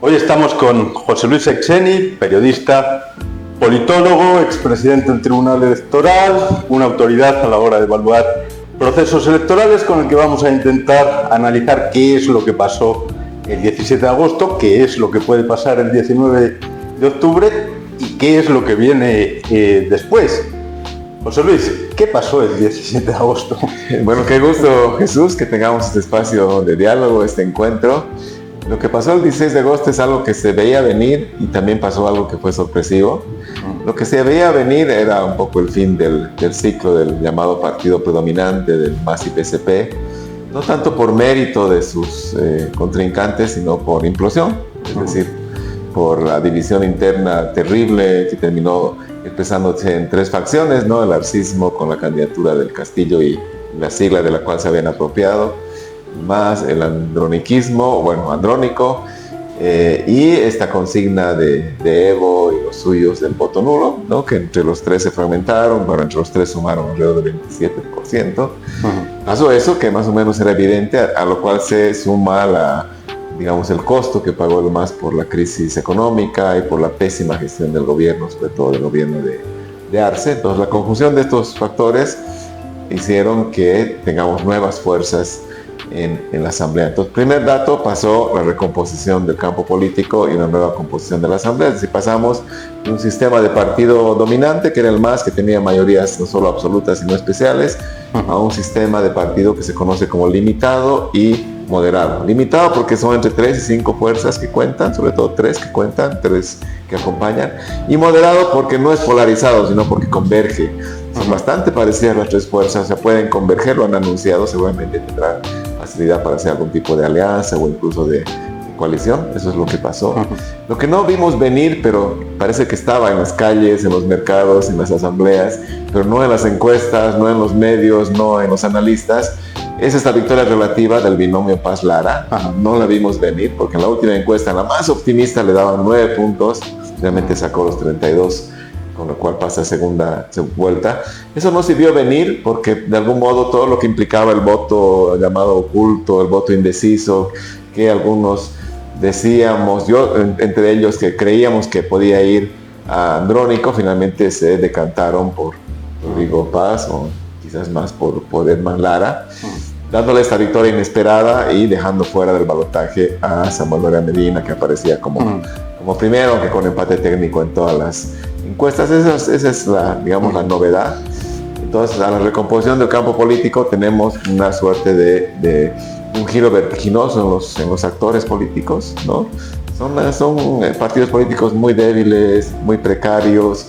Hoy estamos con José Luis Exeni, periodista, politólogo, expresidente del Tribunal Electoral, una autoridad a la hora de evaluar procesos electorales, con el que vamos a intentar analizar qué es lo que pasó el 17 de agosto, qué es lo que puede pasar el 19 de octubre y qué es lo que viene después. José Luis, ¿qué pasó el 17 de agosto? Bueno, qué gusto, Jesús, que tengamos este espacio de diálogo, este encuentro. Lo que pasó el 16 de agosto es algo que se veía venir y también pasó algo que fue sorpresivo. Lo que se veía venir era un poco el fin del ciclo del llamado partido predominante, del MAS y PSP, no tanto por mérito de sus contrincantes, sino por implosión, es decir, por la división interna terrible que terminó expresándose en tres facciones, ¿no? El arcismo con la candidatura del Castillo y la sigla de la cual se habían apropiado, más el androniquismo, bueno, andrónico, y esta consigna de Evo y los suyos del voto nulo, ¿no? Que entre los tres se fragmentaron, bueno, entre los tres sumaron alrededor del 27%. Pasó eso, que más o menos era evidente, a lo cual se suma digamos, el costo que pagó el MAS por la crisis económica y por la pésima gestión del gobierno, sobre todo del gobierno de Arce. Entonces, la conjunción de estos factores hicieron que tengamos nuevas fuerzas en la Asamblea. Entonces, primer dato, pasó la recomposición del campo político y una nueva composición de la Asamblea. Es decir, pasamos de un sistema de partido dominante, que era el MAS, que tenía mayorías no solo absolutas, sino especiales, a un sistema de partido que se conoce como limitado y moderado. Limitado porque son entre 3 y 5 fuerzas que cuentan, sobre todo 3 que cuentan, 3 que acompañan, y moderado porque no es polarizado, sino porque converge. Son bastante parecidas las tres fuerzas, se pueden converger, lo han anunciado, seguramente tendrán facilidad para hacer algún tipo de alianza o incluso de coalición. Eso es lo que pasó. Lo que no vimos venir, pero parece que estaba en las calles, en los mercados, en las asambleas, pero no en las encuestas, no en los medios, no en los analistas, es esta victoria relativa del binomio Paz-Lara. No la vimos venir porque en la última encuesta, la más optimista, le daban 9 puntos, realmente sacó los 32, con lo cual pasa a segunda vuelta. Eso no se vio venir porque de algún modo todo lo que implicaba el voto llamado oculto, el voto indeciso, que algunos decíamos, yo entre ellos, que creíamos que podía ir a Andrónico, finalmente se decantaron por Rodrigo Paz o quizás más por Edman Lara, dándole esta victoria inesperada y dejando fuera del balotaje a Samuel Lorea Medina, que aparecía como primero, aunque con empate técnico en todas las encuestas. Esa es digamos, la novedad. Entonces, a la recomposición del campo político tenemos una suerte de un giro vertiginoso en los actores políticos, ¿no? Son partidos políticos muy débiles, muy precarios,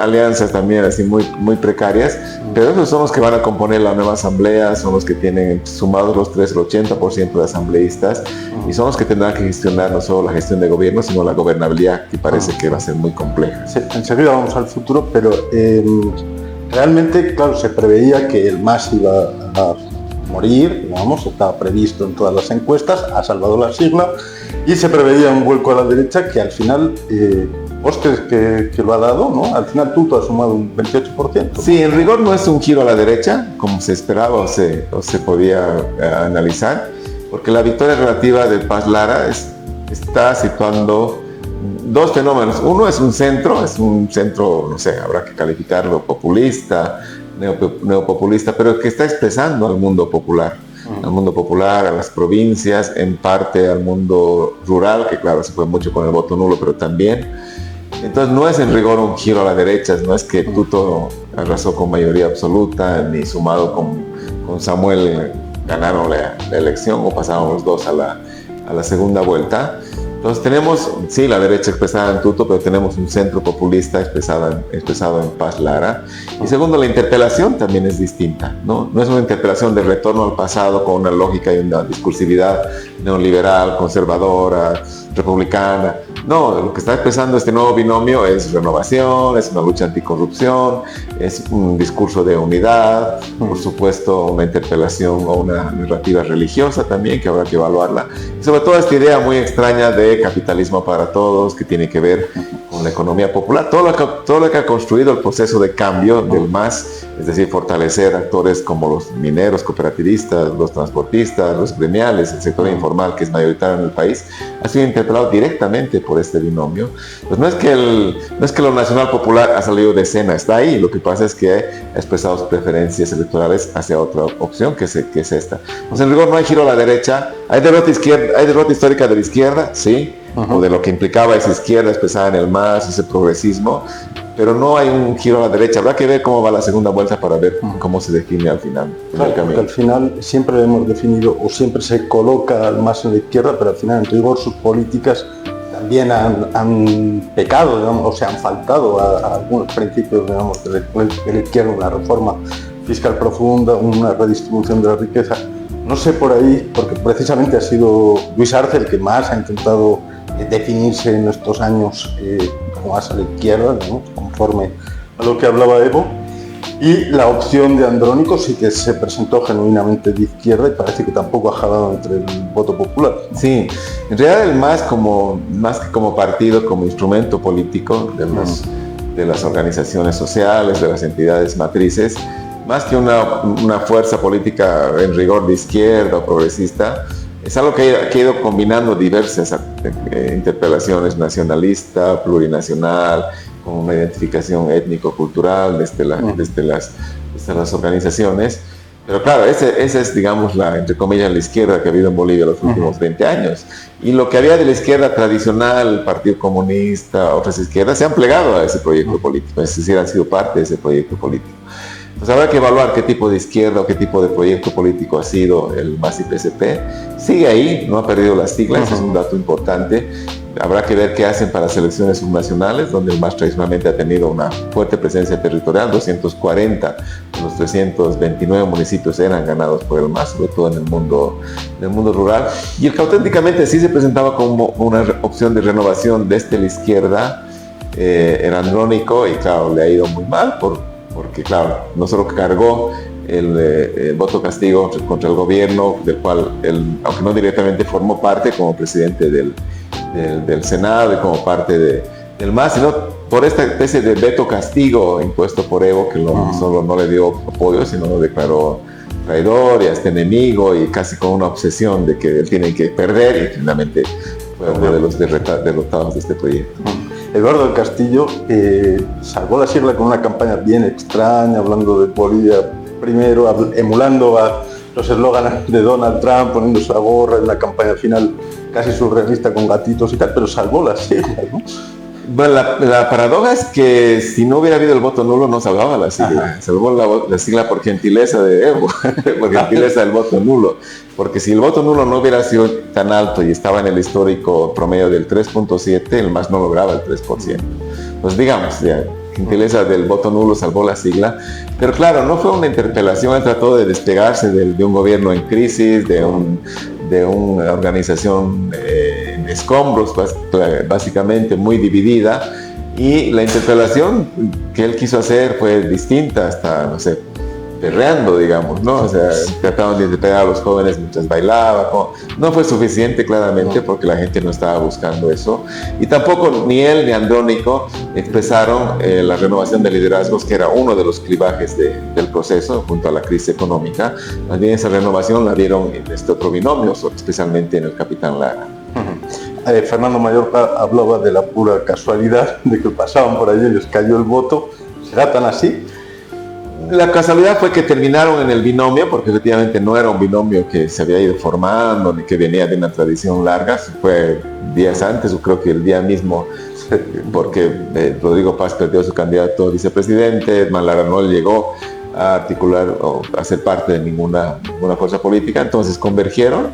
alianzas también así muy precarias, pero esos son los que van a componer la nueva asamblea, son los que tienen sumados los tres el 80% de asambleístas, y son los que tendrán que gestionar no solo la gestión de gobierno, sino la gobernabilidad, que parece que va a ser muy compleja. Sí, enseguida vamos al futuro, pero realmente, claro, se preveía que el MAS iba a morir, digamos, estaba previsto en todas las encuestas, ha salvado la sigla, y se preveía un vuelco a la derecha que al final, vos que lo ha dado, ¿no? Al final Tuto ha sumado un 28%. Sí, en rigor no es un giro a la derecha, como se esperaba o se podía analizar, porque la victoria relativa de Paz Lara está situando dos fenómenos. Uno es un centro, no sé, habrá que calificarlo populista, neopopulista, pero que está expresando al mundo popular, a las provincias, en parte al mundo rural, que claro, se fue mucho con el voto nulo, pero también. Entonces no es en rigor un giro a la derecha, no es que Tuto arrasó con mayoría absoluta, ni sumado con Samuel ganaron la elección o pasaron los dos a la segunda vuelta. Entonces tenemos, sí, la derecha expresada en Tuto, pero tenemos un centro populista expresado en Paz Lara. Y segundo, la interpelación también es distinta, ¿no? No es una interpelación de retorno al pasado con una lógica y una discursividad neoliberal, conservadora, republicana. No, lo que está expresando este nuevo binomio es renovación, es una lucha anticorrupción, es un discurso de unidad, por supuesto una interpelación o una narrativa religiosa también, que habrá que evaluarla. Y sobre todo esta idea muy extraña de capitalismo para todos, que tiene que ver con la economía popular, todo lo que ha construido el proceso de cambio del MAS es decir, fortalecer actores como los mineros, cooperativistas, los transportistas, los gremiales, el sector informal que es mayoritario en el país, ha sido interpelado directamente por este binomio. Pues no es que lo nacional popular ha salido de escena, está ahí, lo que pasa es que ha expresado sus preferencias electorales hacia otra opción que es esta. Pues en rigor no hay giro a la derecha, hay derrota histórica de la izquierda, sí, o de lo que implicaba esa izquierda expresada en el MAS, ese progresismo, pero no hay un giro a la derecha. Habrá que ver cómo va la segunda vuelta para ver cómo se define al final. Claro, porque al final siempre hemos definido, o siempre se coloca al MAS en la izquierda, pero al final, en rigor, sus políticas también han pecado, digamos, o se han faltado a algunos principios, digamos, de la izquierda, una reforma fiscal profunda, una redistribución de la riqueza. No sé por ahí, porque precisamente ha sido Luis Arce el que más ha intentado definirse en estos años más a la izquierda, ¿no? Conforme a lo que hablaba Evo, y la opción de Andrónico sí que se presentó genuinamente de izquierda y parece que tampoco ha jalado entre el voto popular. Sí, en realidad el MAS más que como partido, como instrumento político de las organizaciones sociales, de las entidades matrices, más que una fuerza política en rigor de izquierda o progresista, es algo que ha ido combinando diversas interpelaciones, nacionalista, plurinacional, con una identificación étnico-cultural desde las organizaciones. Pero claro, esa es, digamos, entre comillas, la izquierda que ha habido en Bolivia los últimos 20 años. Y lo que había de la izquierda tradicional, el Partido Comunista, otras izquierdas, se han plegado a ese proyecto político, es decir, han sido parte de ese proyecto político. Pues habrá que evaluar qué tipo de izquierda o qué tipo de proyecto político ha sido el MAS y PSP. Sigue ahí, no ha perdido las siglas, es un dato importante. Habrá que ver qué hacen para las elecciones subnacionales, donde el MAS tradicionalmente ha tenido una fuerte presencia territorial. 240 de los 329 municipios eran ganados por el MAS, sobre todo en el mundo rural. Y el que auténticamente sí se presentaba como una opción de renovación desde la izquierda era Andrónico, y claro, le ha ido muy mal porque claro, no solo cargó el voto castigo contra el gobierno, del cual él, aunque no directamente formó parte como presidente del Senado y como parte del MAS, sino por esta especie de veto castigo impuesto por Evo, que solo no le dio apoyo, sino lo declaró traidor y hasta enemigo, y casi con una obsesión de que él tiene que perder, y finalmente fue uno de los derrotados de este proyecto. Eduardo del Castillo salvó la sigla con una campaña bien extraña, hablando de Bolivia primero, emulando a los eslóganes de Donald Trump, poniéndose la gorra en la campaña final casi surrealista con gatitos y tal, pero salvó la sigla, ¿no? Bueno, la paradoja es que si no hubiera habido el voto nulo no salvaba la sigla. Salvó la sigla por gentileza de Evo, por gentileza del voto nulo. Porque si el voto nulo no hubiera sido tan alto y estaba en el histórico promedio del 3.7, el MAS no lograba el 3%. Pues digamos, ya, gentileza del voto nulo salvó la sigla. Pero claro, no fue una interpelación, él trató de despegarse de un gobierno en crisis, de una organización en escombros, básicamente muy dividida, y la interpelación que él quiso hacer fue distinta, hasta, no sé, perreando, digamos, ¿no? O sea, trataban de interpelar a los jóvenes mientras bailaba. No fue suficiente, claramente, porque la gente no estaba buscando eso. Y tampoco ni él ni Andrónico expresaron la renovación de liderazgos, que era uno de los clivajes del proceso, junto a la crisis económica. Más bien esa renovación la dieron en este otro binomio, especialmente en el Capitán Lara. Fernando Mallorca hablaba de la pura casualidad, de que pasaban por allí y les cayó el voto. ¿Será tan así? La casualidad fue que terminaron en el binomio, porque efectivamente no era un binomio que se había ido formando ni que venía de una tradición larga. Fue días antes, yo creo que el día mismo, porque Rodrigo Paz perdió su candidato a vicepresidente, Edman Lara no llegó a articular o a ser parte de ninguna fuerza política, entonces convergieron.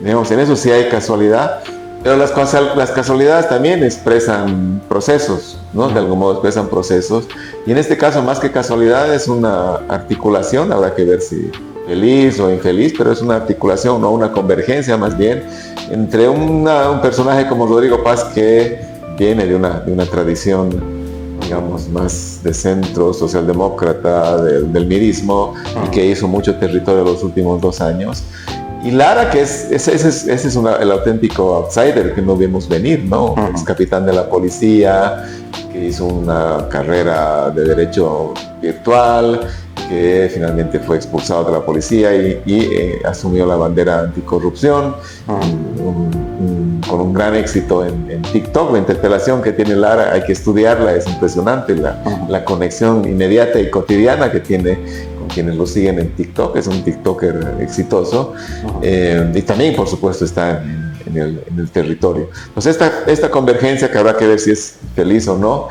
Digamos, en eso sí hay casualidad, pero las casualidades también expresan procesos, ¿no? De algún modo expresan procesos, y en este caso, más que casualidad, es una articulación. Habrá que ver si feliz o infeliz, pero es una articulación, no una convergencia más bien, entre un personaje como Rodrigo Paz, que viene de una tradición, digamos, más de centro socialdemócrata, del mirismo, y que hizo mucho territorio los últimos 2 años. Y Lara, que ese es el auténtico outsider que no vimos venir, ¿no? Es capitán de la policía, que hizo una carrera de derecho virtual, que finalmente fue expulsado de la policía y asumió la bandera anticorrupción, con un gran éxito en TikTok. La interpelación que tiene Lara, hay que estudiarla, es impresionante, la conexión inmediata y cotidiana que tiene con quienes lo siguen en TikTok. Es un TikToker exitoso, y también, por supuesto, está en el territorio. Entonces, esta convergencia, que habrá que ver si es feliz o no,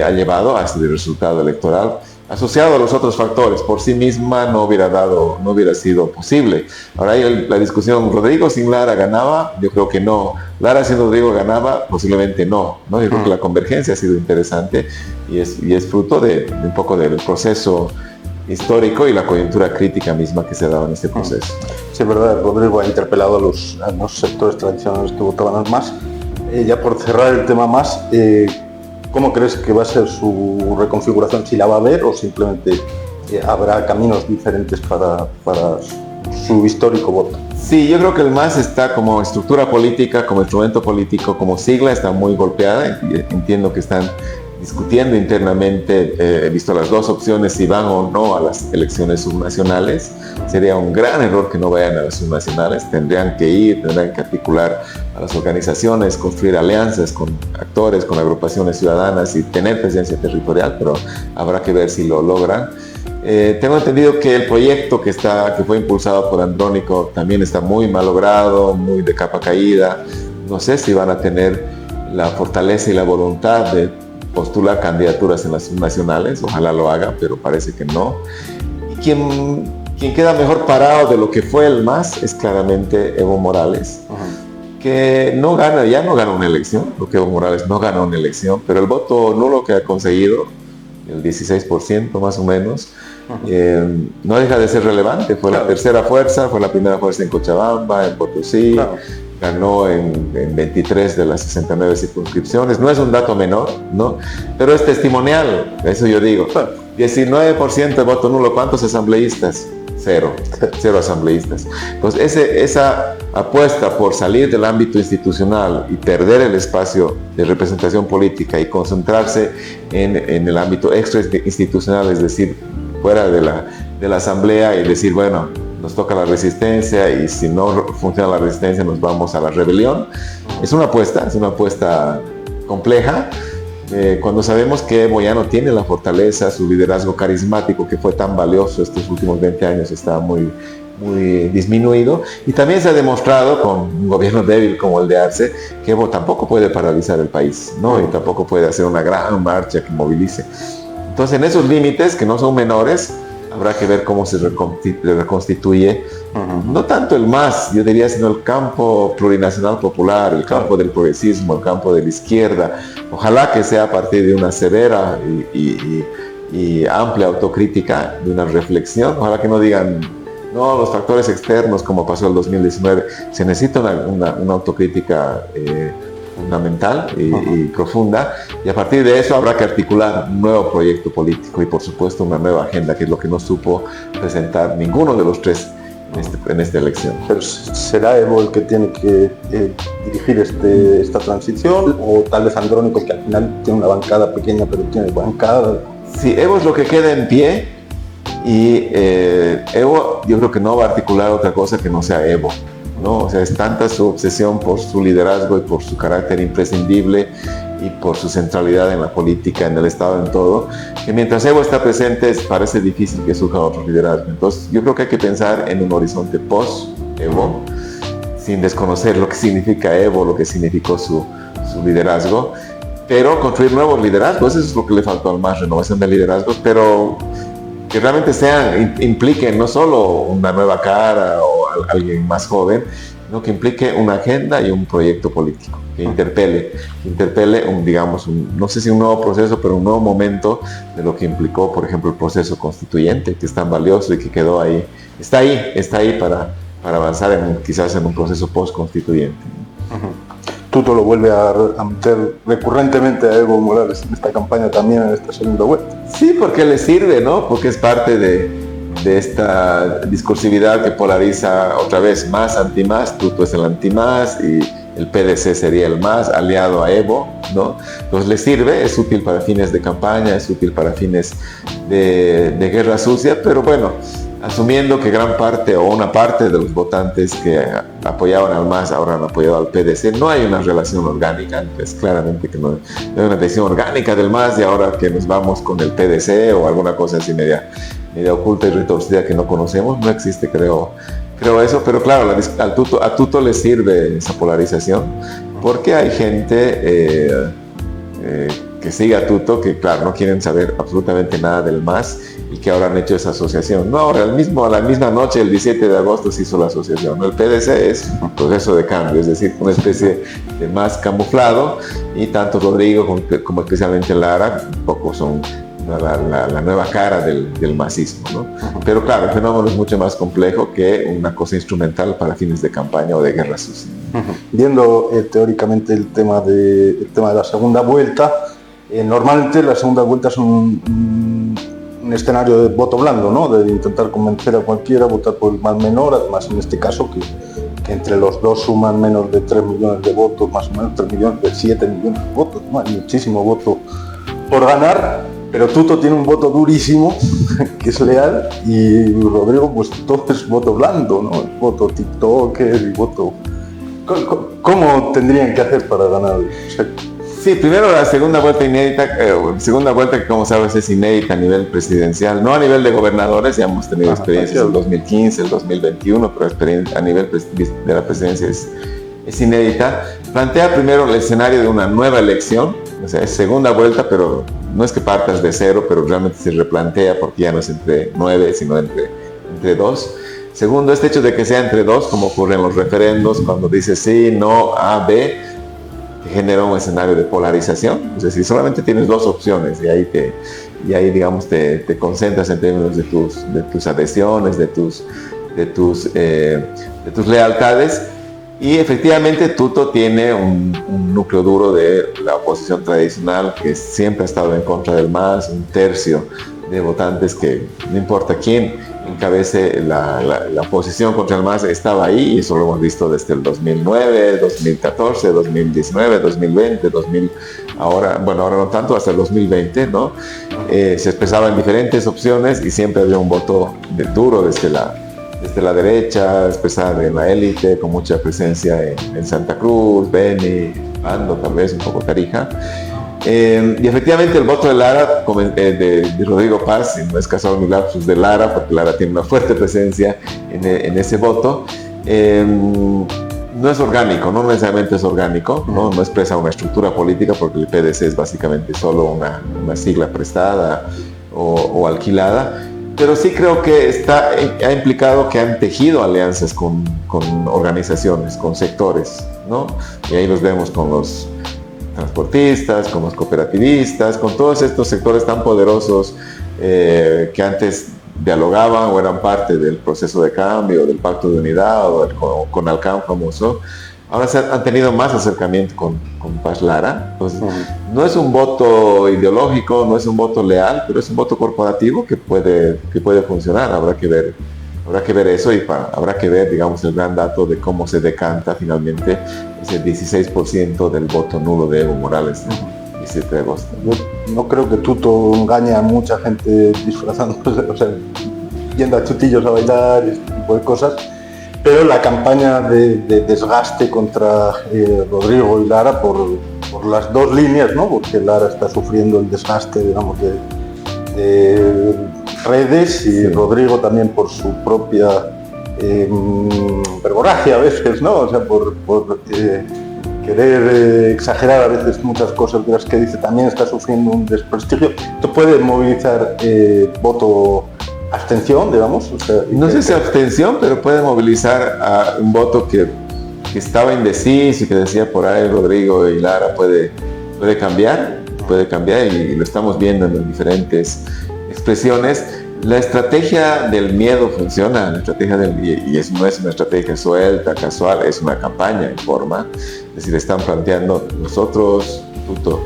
ha llevado a este resultado electoral, asociado a los otros factores. Por sí misma no hubiera sido posible. Ahora hay la discusión, ¿Rodrigo sin Lara ganaba? Yo creo que no. Lara sin Rodrigo ganaba, posiblemente no. Yo creo que la convergencia ha sido interesante y es fruto de un poco del proceso histórico y la coyuntura crítica misma que se ha dado en este proceso. Sí, es verdad, Rodrigo ha interpelado a los sectores tradicionales que votaban más. Ya por cerrar el tema más, ¿cómo crees que va a ser su reconfiguración? ¿Si la va a haber o simplemente habrá caminos diferentes para su histórico voto? Sí, yo creo que el MAS está como estructura política, como instrumento político, como sigla, está muy golpeada. Entiendo que están discutiendo internamente, he visto las dos opciones, si van o no a las elecciones subnacionales. Sería un gran error que no vayan a las subnacionales. Tendrían que ir, tendrían que articular a las organizaciones, construir alianzas con actores, con agrupaciones ciudadanas y tener presencia territorial, pero habrá que ver si lo logran. Tengo entendido que el proyecto que fue impulsado por Andrónico también está muy mal logrado, muy de capa caída. No sé si van a tener la fortaleza y la voluntad de postular candidaturas en las subnacionales. Ojalá lo haga, pero parece que no. Y quien queda mejor parado de lo que fue el MAS es claramente Evo Morales, que ya no gana una elección, porque Evo Morales no ganó una elección, pero el voto nulo que ha conseguido, el 16% más o menos, no deja de ser relevante. Fue la tercera fuerza, fue la primera fuerza en Cochabamba, en Potosí, ganó en 23 de las 69 circunscripciones. No es un dato menor, ¿no? Pero es testimonial, eso yo digo. 19% de voto nulo. ¿Cuántos asambleístas? Cero asambleístas. Entonces, esa apuesta por salir del ámbito institucional y perder el espacio de representación política y concentrarse en el ámbito extrainstitucional, es decir, fuera de la asamblea, y decir, bueno, nos toca la resistencia y si no funciona la resistencia nos vamos a la rebelión. Es una apuesta compleja, cuando sabemos que Evo ya no tiene la fortaleza, su liderazgo carismático que fue tan valioso estos últimos 20 años está muy disminuido, y también se ha demostrado con un gobierno débil como el de Arce que Evo tampoco puede paralizar el país, ¿no? Y tampoco puede hacer una gran marcha que movilice. Entonces, en esos límites, que no son menores, habrá que ver cómo se reconstituye, no tanto el MAS, yo diría, sino el campo plurinacional popular, el campo del progresismo, el campo de la izquierda. Ojalá que sea a partir de una severa y amplia autocrítica, de una reflexión. Ojalá que no digan, no, los factores externos, como pasó en el 2019. Se necesita una autocrítica fundamental y profunda, y a partir de eso habrá que articular un nuevo proyecto político y, por supuesto, una nueva agenda, que es lo que no supo presentar ninguno de los tres en esta elección. Pero ¿será Evo el que tiene que dirigir esta transición, o tal vez Andrónico, que al final tiene una bancada pequeña pero tiene bancada? Sí, Evo es lo que queda en pie, y Evo yo creo que no va a articular otra cosa que no sea Evo, ¿no? O sea, es tanta su obsesión por su liderazgo y por su carácter imprescindible y por su centralidad en la política, en el Estado, en todo, que mientras Evo está presente parece difícil que surja otro liderazgo. Entonces, yo creo que hay que pensar en un horizonte post-Evo, sin desconocer lo que significa Evo, lo que significó su liderazgo, pero construir nuevos liderazgos. Eso es lo que le faltó al MAS, renovación de liderazgos, pero que realmente impliquen no solo una nueva cara o alguien más joven, sino que implique una agenda y un proyecto político que interpele no sé si un nuevo proceso, pero un nuevo momento de lo que implicó, por ejemplo, el proceso constituyente, que es tan valioso y que quedó ahí, está ahí para avanzar quizás en un proceso post-constituyente. Tuto lo vuelve a meter recurrentemente a Evo Morales en esta campaña, también en esta segunda vuelta. Sí, porque le sirve, ¿no? Porque es parte de esta discursividad que polariza otra vez más, anti-más. Tuto es el anti-más y el PDC sería el MAS aliado a Evo, ¿no? Entonces le sirve, es útil para fines de campaña, es útil para fines de guerra sucia, pero bueno, asumiendo que gran parte o una parte de los votantes que apoyaban al MAS ahora han apoyado al PDC, no hay una relación orgánica, pues claramente que no hay una decisión orgánica del MAS y ahora que nos vamos con el PDC o alguna cosa así media oculta y retorcida que no conocemos, no existe, creo eso, pero claro, a Tuto le sirve esa polarización porque hay gente que sigue a Tuto que claro no quieren saber absolutamente nada del MAS y que ahora han hecho esa asociación. No, ahora a la misma noche, el 17 de agosto se hizo la asociación. El PDC es un proceso de cambio, es decir, una especie de MAS camuflado y tanto Rodrigo como especialmente Lara un poco son la nueva cara del masismo, ¿no? Pero claro, el fenómeno es mucho más complejo que una cosa instrumental para fines de campaña o de guerra sucia. Viendo teóricamente el tema de la segunda vuelta, normalmente las segundas vueltas son un escenario de voto blando, ¿no? De intentar convencer a cualquiera a votar por el más menor, además en este caso que entre los dos suman menos de 3 millones de votos, más o menos 3 millones, de 7 millones de votos, ¿no? Hay muchísimo voto por ganar, pero Tuto tiene un voto durísimo, que es leal, y Rodrigo pues todo es voto blando, ¿no? Es voto tiktoker y voto... ¿Cómo tendrían que hacer para ganar? O sea, sí, primero la segunda vuelta inédita, segunda vuelta que como sabes es inédita a nivel presidencial, no a nivel de gobernadores, ya hemos tenido experiencias en el 2015, el 2021, pero a nivel de la presidencia es inédita. Plantea primero el escenario de una nueva elección, o sea, es segunda vuelta, pero no es que partas de cero, pero realmente se replantea porque ya no es entre 9, sino entre 2. Segundo, este hecho de que sea entre 2, como ocurre en los referendos, cuando dice sí, no, A, B, que genera un escenario de polarización. Es decir, solamente tienes 2 opciones y ahí digamos, te concentras en términos de tus adhesiones, de tus lealtades. Y efectivamente Tuto tiene un núcleo duro de la oposición tradicional que siempre ha estado en contra del MAS, un tercio de votantes que no importa quién encabece la oposición contra el MAS estaba ahí, y eso lo hemos visto desde el 2009, 2014, 2019, 2020, ahora no tanto, hasta el 2020, ¿no? Se expresaba en diferentes opciones y siempre había un voto duro desde la derecha, expresada en la élite, con mucha presencia en Santa Cruz, Beni, Ando, tal vez un poco Tarija. Y efectivamente el voto de Lara, de Rodrigo Paz, y no es casual mi lapsus de Lara, porque Lara tiene una fuerte presencia en ese voto, no es orgánico, no necesariamente es orgánico, no expresa una estructura política, porque el PDC es básicamente solo una sigla prestada o alquilada, pero sí creo que ha implicado que han tejido alianzas con organizaciones, con sectores, ¿no? Y ahí los vemos con los transportistas, con los cooperativistas, con todos estos sectores tan poderosos que antes dialogaban o eran parte del proceso de cambio, del pacto de unidad o del CONALCAN famoso. Ahora han tenido más acercamiento con Paz Lara. Entonces, no es un voto ideológico, no es un voto leal, pero es un voto corporativo que puede funcionar. Habrá que ver eso y habrá que ver, digamos, el gran dato de cómo se decanta finalmente ese 16% del voto nulo de Evo Morales el 17 de agosto. Yo no creo que Tuto engañe a mucha gente disfrazándose, o sea, yendo a chutillos a bailar, este tipo de cosas, pero la campaña de desgaste contra Rodrigo y Lara por las dos líneas, ¿no? Porque Lara está sufriendo el desgaste, digamos, de redes y sí. Rodrigo también por su propia verborragia a veces, ¿no? O sea, por querer exagerar a veces muchas cosas de las que dice, también está sufriendo un desprestigio. Esto puede movilizar voto abstención, digamos. O sea, no sé si abstención, pero puede movilizar a un voto que estaba indeciso y que decía por ahí Rodrigo y Lara puede cambiar y lo estamos viendo en las diferentes expresiones. La estrategia del miedo funciona, la estrategia no es una estrategia suelta, casual, es una campaña en forma. Es decir, están planteando nosotros, Tuto,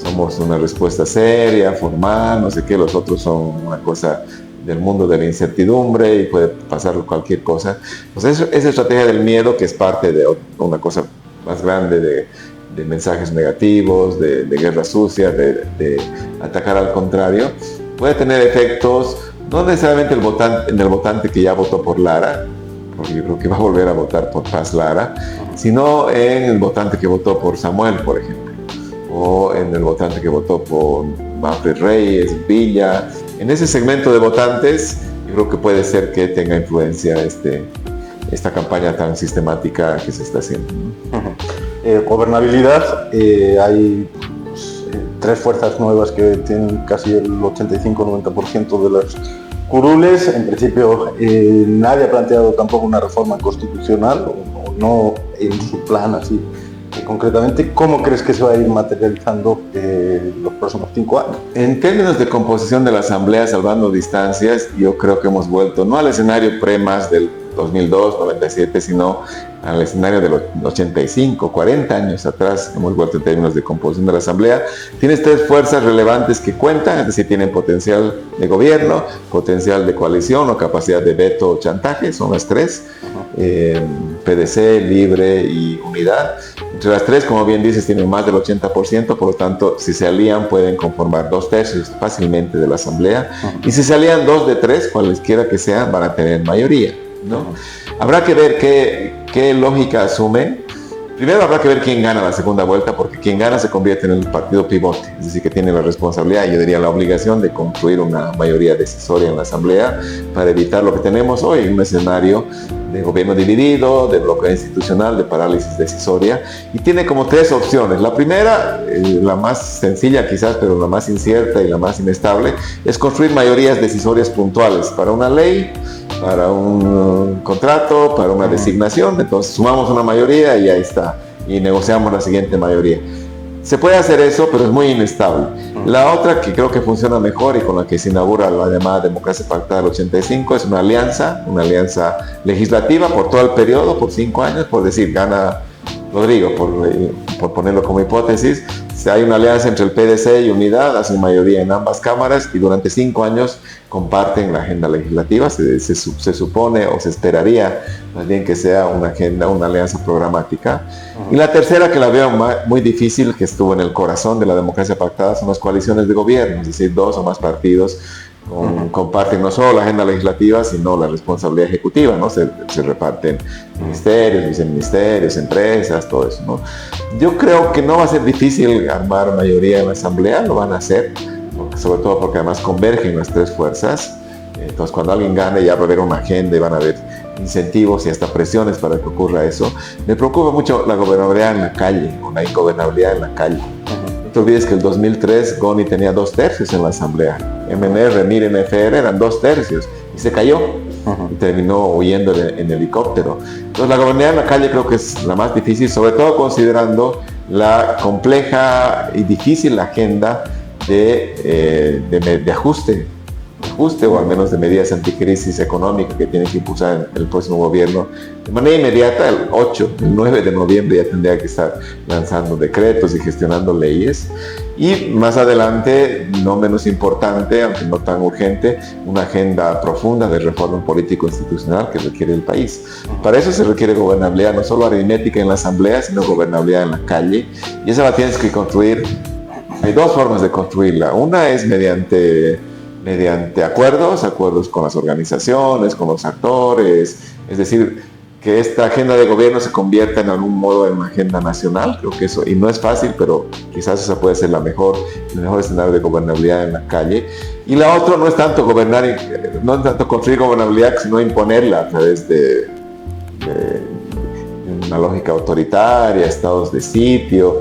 somos una respuesta seria, formal, no sé qué, los otros son una cosa del mundo de la incertidumbre y puede pasar cualquier cosa. Pues esa estrategia del miedo, que es parte de una cosa más grande de mensajes negativos, de guerra sucia, de atacar al contrario, puede tener efectos no necesariamente en el votante que ya votó por Lara, porque yo creo que va a volver a votar por Paz Lara, sino en el votante que votó por Samuel, por ejemplo, o en el votante que votó por Manfred Reyes, Villa. En ese segmento de votantes, yo creo que puede ser que tenga influencia esta campaña tan sistemática que se está haciendo, ¿no? Gobernabilidad, hay tres fuerzas nuevas que tienen casi el 85-90% de las curules. En principio, nadie ha planteado tampoco una reforma constitucional, o no en su plan así. Concretamente, ¿cómo crees que se va a ir materializando los próximos 5 años? En términos de composición de la Asamblea, salvando distancias, yo creo que hemos vuelto no al escenario pre-más del 2002, 97, sino al escenario del 85, 40 años atrás hemos vuelto en términos de composición de la Asamblea. Tienes tres fuerzas relevantes que cuentan, es decir, tienen potencial de gobierno, potencial de coalición o capacidad de veto o chantaje, son las tres, PDC, Libre y Unidad. Entre las tres, como bien dices, tienen más del 80%, por lo tanto, si se alían pueden conformar 2/3 fácilmente de la Asamblea, y si se alían 2 de 3, cualesquiera que sean, van a tener mayoría, ¿no? Habrá que ver qué lógica asumen. Primero habrá que ver quién gana la segunda vuelta, porque quien gana se convierte en el partido pivote, es decir, que tiene la responsabilidad, yo diría la obligación de construir una mayoría decisoria en la Asamblea para evitar lo que tenemos hoy, un escenario de gobierno dividido, de bloqueo institucional, de parálisis decisoria, y tiene como tres opciones. La primera, la más sencilla quizás, pero la más incierta y la más inestable, es construir mayorías decisorias puntuales para una ley, para un contrato, para una designación. Entonces sumamos una mayoría y ahí está, y negociamos la siguiente mayoría. Se puede hacer eso, pero es muy inestable. La otra, que creo que funciona mejor y con la que se inaugura la llamada democracia pactada del 85, es una alianza legislativa por todo el periodo, por 5 años, por decir, gana Rodrigo, por ponerlo como hipótesis. Si hay una alianza entre el PDC y Unidad, hacen mayoría en ambas cámaras y durante 5 años comparten la agenda legislativa. Se supone o se esperaría más bien que sea una agenda, una alianza programática. Y la tercera, que la veo muy difícil, que estuvo en el corazón de la democracia pactada, son las coaliciones de gobierno, es decir, 2 o más partidos comparten no solo la agenda legislativa, sino la responsabilidad ejecutiva, ¿no? Se reparten ministerios, viceministerios, empresas, todo eso, ¿no? Yo creo que no va a ser difícil armar mayoría en la Asamblea, lo van a hacer, sobre todo porque además convergen las tres fuerzas. Entonces, cuando alguien gane, ya va a haber una agenda y van a haber incentivos y hasta presiones para que ocurra eso. Me preocupa mucho la gobernabilidad en la calle, o la ingobernabilidad en la calle. No te olvides que en el 2003 Goni tenía 2/3 en la Asamblea. MNR, MIR, MFR eran 2/3 y se cayó y terminó huyendo en helicóptero. Entonces la gobernabilidad en la calle creo que es la más difícil, sobre todo considerando la compleja y difícil agenda de ajuste o al menos de medidas anticrisis económica que tiene que impulsar el próximo gobierno. De manera inmediata, el 9 de noviembre ya tendría que estar lanzando decretos y gestionando leyes. Y más adelante, no menos importante, aunque no tan urgente, una agenda profunda de reforma político-institucional que requiere el país. Para eso se requiere gobernabilidad, no solo aritmética en la Asamblea, sino gobernabilidad en la calle. Y esa la tienes que construir. Hay 2 formas de construirla. Una es mediante acuerdos con las organizaciones, con los actores, es decir, que esta agenda de gobierno se convierta en algún modo en una agenda nacional. Creo que eso, y no es fácil, pero quizás esa puede ser el mejor escenario de gobernabilidad en la calle. Y la otra no es tanto construir gobernabilidad, sino imponerla a través de una lógica autoritaria, estados de sitio.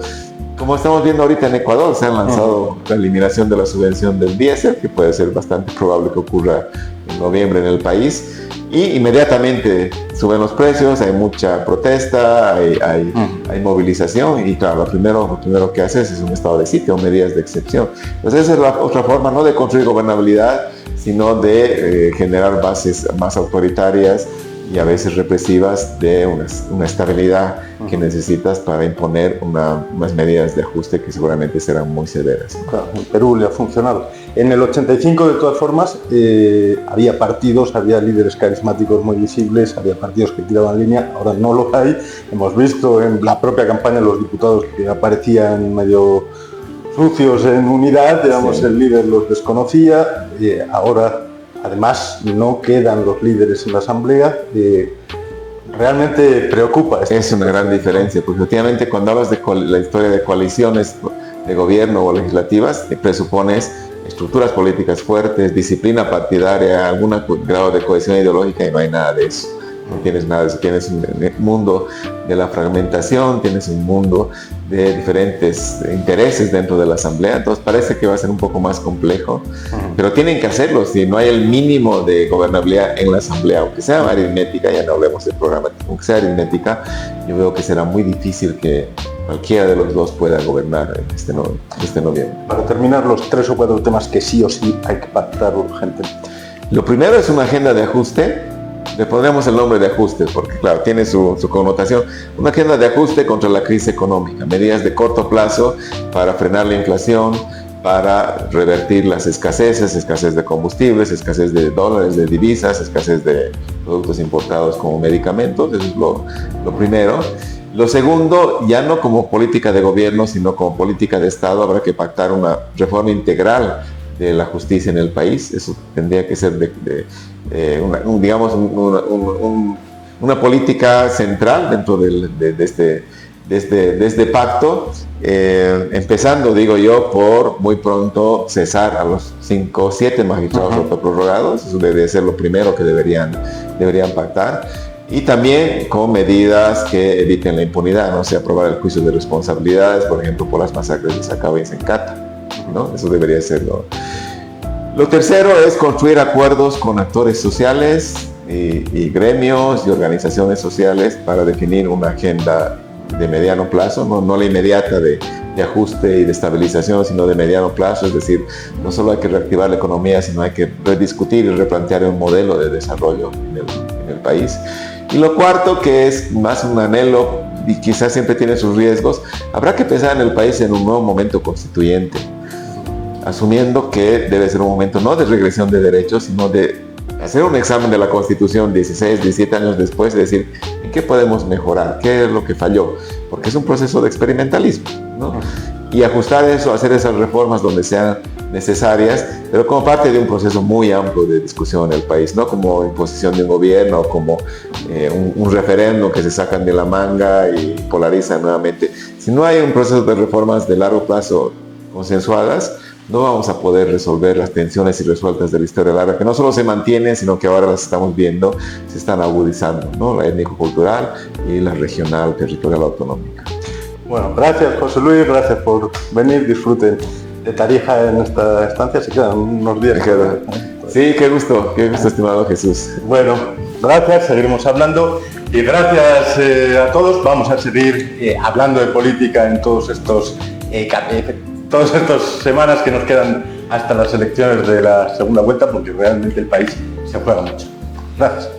Como estamos viendo ahorita en Ecuador, se han lanzado la eliminación de la subvención del diésel, que puede ser bastante probable que ocurra en noviembre en el país, y inmediatamente suben los precios, hay mucha protesta, hay movilización, y claro, lo primero que haces es un estado de sitio, medidas de excepción. Entonces esa es la otra forma, no de construir gobernabilidad, sino de generar bases más autoritarias y a veces represivas de una estabilidad que necesitas para imponer unas medidas de ajuste que seguramente serán muy severas. Claro, en Perú le ha funcionado. En el 85, de todas formas, había partidos, había líderes carismáticos muy visibles, había partidos que tiraban línea, ahora no lo hay. Hemos visto en la propia campaña los diputados que aparecían medio sucios en unidad, digamos, sí. El líder los desconocía, ahora además no quedan los líderes en la asamblea. Realmente preocupa. Es una gran diferencia, porque efectivamente cuando hablas de la historia de coaliciones de gobierno o legislativas, presupones estructuras políticas fuertes, disciplina partidaria, algún grado de cohesión ideológica, y no hay nada de eso. No tienes nada de eso. Tienes un mundo de la fragmentación, tienes un mundo de diferentes intereses dentro de la asamblea, entonces parece que va a ser un poco más complejo, pero tienen que hacerlo. Si no hay el mínimo de gobernabilidad en la asamblea, aunque sea aritmética, ya no hablemos del programa, aunque sea aritmética, yo veo que será muy difícil que cualquiera de los dos pueda gobernar este noviembre. Para terminar, los 3 o 4 temas que sí o sí hay que pactar urgentemente. Lo primero es una agenda de ajuste. Le pondremos el nombre de ajuste porque, claro, tiene su connotación. Una agenda de ajuste contra la crisis económica, medidas de corto plazo para frenar la inflación, para revertir las escasez de combustibles, escasez de dólares, de divisas, escasez de productos importados como medicamentos. Eso es lo primero. Lo segundo, ya no como política de gobierno, sino como política de Estado, habrá que pactar una reforma integral de la justicia en el país. Eso tendría que ser una política central dentro de este pacto, empezando, digo yo, por muy pronto cesar a los 5 o 7 magistrados autoprorrogados. Eso debería ser lo primero que deberían pactar, y también con medidas que eviten la impunidad, no sé, aprobar el juicio de responsabilidades, por ejemplo, por las masacres de Sacaba y Sencata, ¿no? Eso debería ser Lo tercero es construir acuerdos con actores sociales y gremios y organizaciones sociales para definir una agenda de mediano plazo, no la inmediata de ajuste y de estabilización, sino de mediano plazo. Es decir, no solo hay que reactivar la economía, sino hay que rediscutir y replantear un modelo de desarrollo en el país. Y lo cuarto, que es más un anhelo y quizás siempre tiene sus riesgos, habrá que pensar en el país en un nuevo momento constituyente, asumiendo que debe ser un momento no de regresión de derechos, sino de hacer un examen de la Constitución 16, 17 años después, y decir, ¿en qué podemos mejorar? ¿Qué es lo que falló? Porque es un proceso de experimentalismo, ¿no? Y ajustar eso, hacer esas reformas donde sean necesarias, pero como parte de un proceso muy amplio de discusión en el país, no como imposición de un gobierno o como un referéndum que se sacan de la manga y polarizan nuevamente. Si no hay un proceso de reformas de largo plazo consensuadas, no vamos a poder resolver las tensiones irresueltas de la historia larga, que no solo se mantienen, sino que ahora las estamos viendo, se están agudizando, ¿no? La étnico-cultural y la regional, territorial, autonómica. Bueno, gracias José Luis, gracias por venir, disfruten de Tarija en esta estancia, se quedan unos días. Sí, qué gusto, estimado Jesús. Bueno, gracias, seguiremos hablando y gracias a todos. Vamos a seguir hablando de política en todas estas semanas que nos quedan hasta las elecciones de la segunda vuelta, porque realmente el país se juega mucho. Gracias.